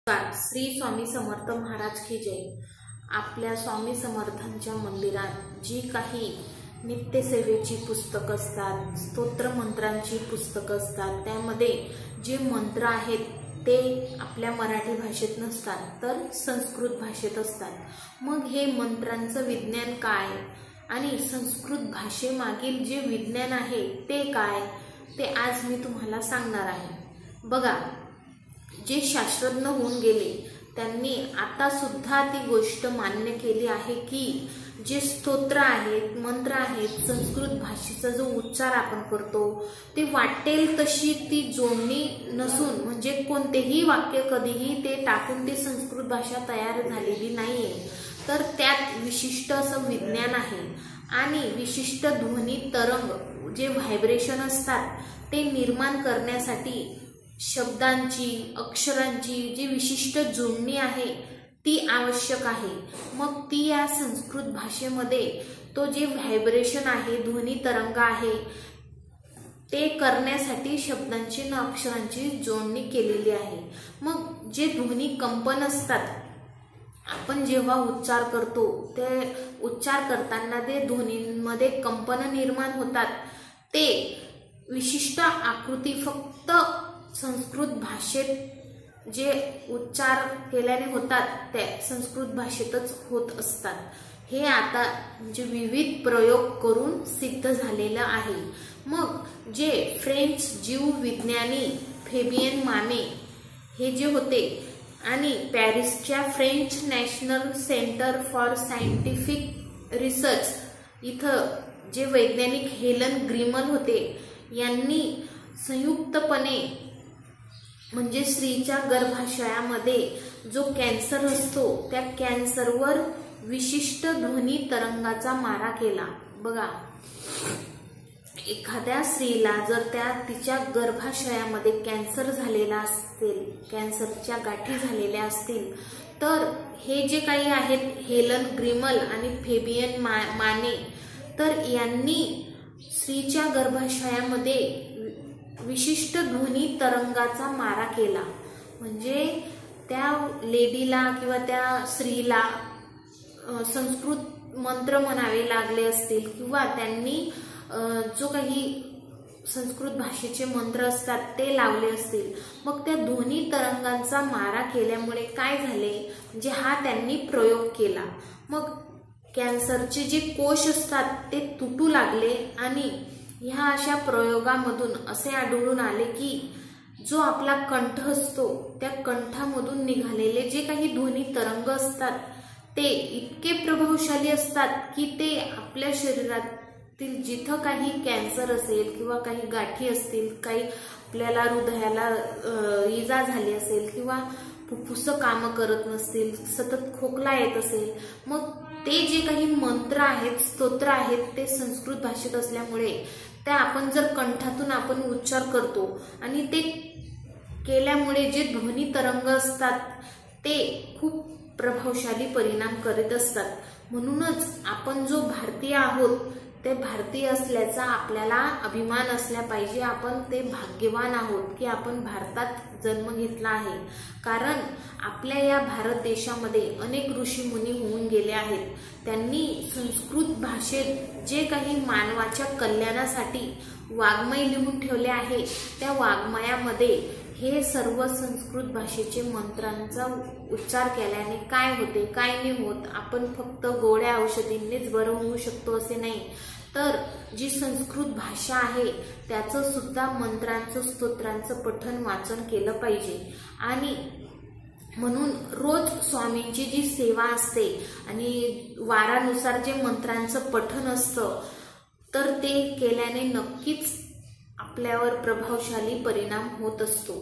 श्री स्वामी समर्थ महाराज की जय। आपल्या स्वामी समर्थांच्या मंदिरात जी काही नित्यसेवेची पुस्तकं असतात, स्तोत्र मंत्रांची पुस्तकं असतात, त्यामध्ये जे मंत्र आहेत ते आपल्या मराठी भाषेत नसतात तर संस्कृत भाषेत असतात। मग हे मंत्रांचं विज्ञान काय आणि संस्कृत भाषेमागील जे विज्ञान आहे ते काय, ते आज मी तुम्हाला सांगणार आहे। बघा, जे शास्त्रज्ञ होऊन गेले त्यांनी आता सुद्धा ती गोष्ट मान्य केली आहे की जे स्तोत्र आहेत, मंत्र आहेत, संस्कृत भाषेचा जो उच्चार आपण करतो ते वाटेल तशी ती जोडणी नसून, म्हणजे कोणतेही वाक्य कधीही ते टाकून ती संस्कृत भाषा तयार झालेली नाहीये, तर त्यात विशिष्ट असं विज्ञान आहे आणि विशिष्ट ध्वनी तरंग जे व्हायब्रेशन असतात ते निर्माण करण्यासाठी शब्दांची, अक्षरांची जी विशिष्ट जोडणी आहे ती आवश्यक आहे। मग ती या संस्कृत भाषेमध्ये तो जे व्हायब्रेशन आहे, ध्वनी तरंग आहे, ते करण्यासाठी शब्दांची आणि अक्षरांची जोडणी केलेली आहे। मग जे ध्वनी कंपन असतात, आपण जेव्हा उच्चार करतो ते उच्चार करताना ते ध्वनींमध्ये कंपन निर्माण होतात, ते विशिष्ट आकृती फक्त संस्कृत भाषेत जे उच्चार केल्याने होतात ते संस्कृत भाषेतच होत असतात। हे आता म्हणजे विविध प्रयोग करून सिद्ध झालेलं आहे। मग जे फ्रेंच जीव विज्ञानी फेबियन माने हे जे होते आणि पॅरिसच्या French national centre for scientific research इथं जे वैज्ञानिक हेलन ग्रिमल होते, यांनी संयुक्तपणे म्हणजे स्त्रीच्या गर्भाशयामध्ये जो कॅन्सर असतो त्या कॅन्सरवर विशिष्ट ध्वनी तरंगाचा मारा केला। बघा, एखाद्या स्त्रीला जर तिच्या गर्भाशयामध्ये कॅन्सर झालेला असेल, कॅन्सरच्या गाठी झालेल्या असतील, तर हे जे काही आहेत हेलन ग्रिमल आणि फेबियन माने, तर यांनी स्त्रीच्या गर्भाशयामध्ये विशिष्ट ध्वनी तरंगाचा मारा केला। म्हणजे त्या लेडीला किंवा त्या स्त्रीला संस्कृत मंत्र म्हणावे लागले असतील किंवा त्यांनी जो काही संस्कृत भाषेचे मंत्र असतात ते लावले असतील, मग त्या ध्वनी तरंगांचा मारा केल्यामुळे काय झाले, म्हणजे हा त्यांनी प्रयोग केला। मग कॅन्सरचे जे कोश असतात ते तुटू लागले आणि ह्या अशा प्रयोगामधून असे आढळून आले की जो आपला कंठ असतो त्या कंठामधून निघालेले जे काही ध्वनी तरंग असतात ते इतके प्रभावशाली असतात की ते आपल्या शरीरातील जिथं काही कॅन्सर असेल किंवा काही गाठी असतील, काही आपल्याला हृदयाला इजा झाली असेल किंवा फुफ्फुस काम करत नसतील, सतत खोकला येत असेल, मग ते जे काही मंत्र आहेत, स्तोत्र आहेत, ते संस्कृत भाषेत असल्यामुळे त्या आपण जर कंठातून आपण उच्चार करतो आणि ते केल्यामुळे जे ध्वनी तरंग असतात ते खूप प्रभावशाली परिणाम करीत असतात। म्हणूनच आपण जो भारतीय आहोत ते भारतीय असल्याचा आपल्याला अभिमान असला पाहिजे। आपण ते भाग्यवान आहोत की आपण भारतात जन्म घेतला आहे, कारण आपल्या या भारत देशामध्ये अनेक ऋषीमुनी होऊन गेले आहेत। त्यांनी संस्कृत भाषेत जे काही मानवाच्या कल्याणासाठी वाङ्मय लिहून ठेवले आहे, त्या वाङ्मयामध्ये हे सर्व संस्कृत भाषेचे मंत्रांचा उच्चार केल्याने काय होते, काय नाही होत, आपण फक्त गोळ्या औषधींनीच बरं होऊ शकतो असे नाही, तर जी संस्कृत भाषा आहे त्याचं सुद्धा मंत्रांचं, स्तोत्रांचं पठण वाचन केलं पाहिजे। आणि म्हणून रोज स्वामींची जी सेवा असते आणि वारानुसार जे मंत्रांचं पठण असतं, तर ते केल्याने नक्कीच आपल्यावर प्रभावशाली परिणाम होत असतो।